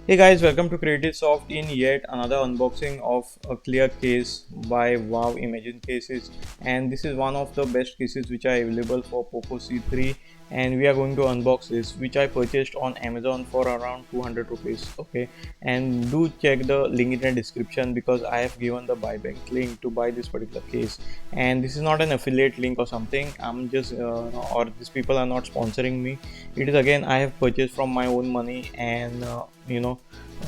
Hey guys, welcome to Creative Soft in yet another unboxing of a clear case by Wow Imagine Cases, and this is one of the best cases which are available for POCO C3, and we are going to unbox this, which I purchased on Amazon for around 200 rupees. Okay, and do check the link in the description because I have given the buyback link to buy this particular case, and this is not an affiliate link or something. I'm just or these people are not sponsoring me. It is again I have purchased from my own money, and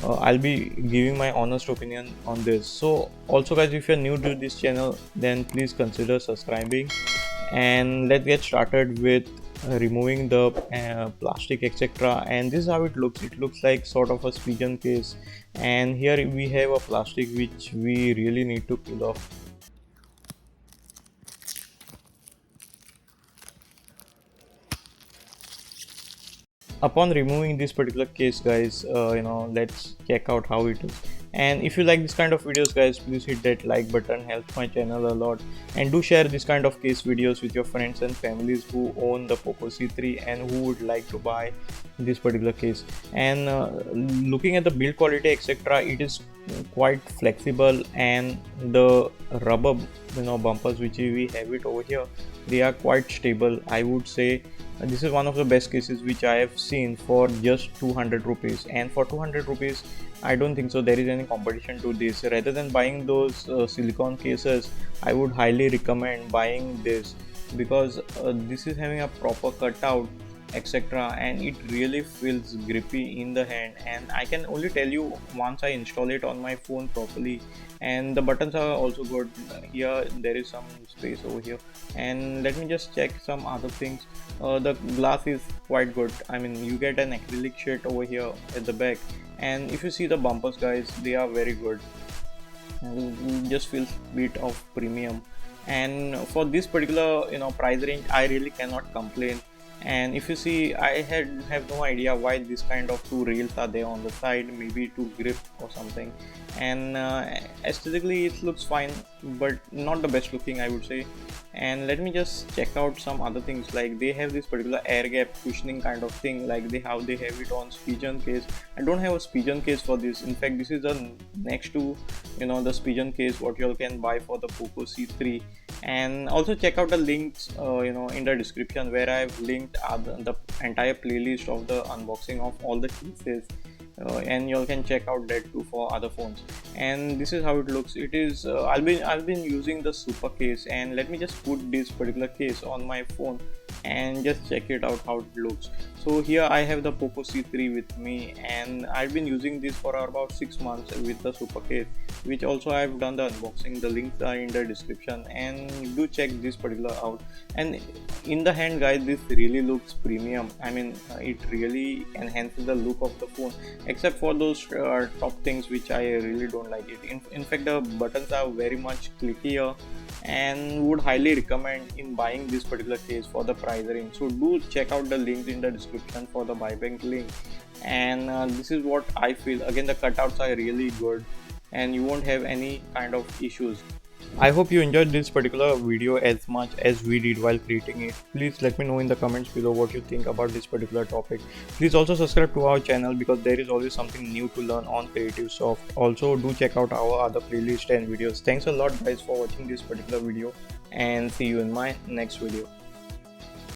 I'll be giving my honest opinion on this. So also guys, if you're new to this channel, then please consider subscribing, and let's get started with removing the plastic, etc. And this is how it looks like sort of a Spigen case, and here we have a plastic which we really need to peel off. Upon removing this particular case guys, let's check out how it is. And if you like this kind of videos guys, please hit that like button, helps my channel a lot, and do share this kind of case videos with your friends and families who own the POCO C3 and who would like to buy this particular case. And looking at the build quality, etc., it is quite flexible, and the rubber bumpers which we have it over here, they are quite stable, I would say. This is one of the best cases which I have seen for just 200 rupees, and for 200 rupees I don't think so there is any competition to this. Rather than buying those silicone cases, I would highly recommend buying this, because this is having a proper cutout, etc., and it really feels grippy in the hand. And I can only tell you, once I install it on my phone properly, and the buttons are also good. Here there is some space over here, and let me just check some other things. The glass is quite good. I mean, you get an acrylic sheet over here at the back, and if you see the bumpers guys, they are very good, and just feels bit of premium. And for this particular price range, I really cannot complain. And if you see, I have no idea why this kind of two rails are there on the side, maybe to grip or something. And aesthetically it looks fine, but not the best looking, I would say. And let me just check out some other things, like they have this particular air gap cushioning kind of thing, like they have it on Spigen case. I don't have a Spigen case for this. In fact, this is the next to the Spigen case what you all can buy for the POCO C3. And also check out the links in the description, where I've linked the entire playlist of the unboxing of all the cases, and you all can check out that too for other phones. And this is how it looks. It is I've been using the super case, and let me just put this particular case on my phone and just check it out how it looks. So here I have the POCO C3 with me, and I've been using this for about 6 months with the super case, which also I've done the unboxing. The links are in the description, and do check this particular out. And in the hand guys, this really looks premium. I mean, it really enhances the look of the phone, except for those top things which I really don't like it. In fact, the buttons are very much clickier, and would highly recommend in buying this particular case for the price range. So do check out the links in the description for the buyback link. And this is what I feel. Again, the cutouts are really good, and you won't have any kind of issues. I hope you enjoyed this particular video as much as we did while creating it. Please let me know in the comments below what you think about this particular topic. Please also subscribe to our channel, because there is always something new to learn on Creative Soft. Also do check out our other playlist and videos. Thanks a lot guys for watching this particular video, and see you in my next video.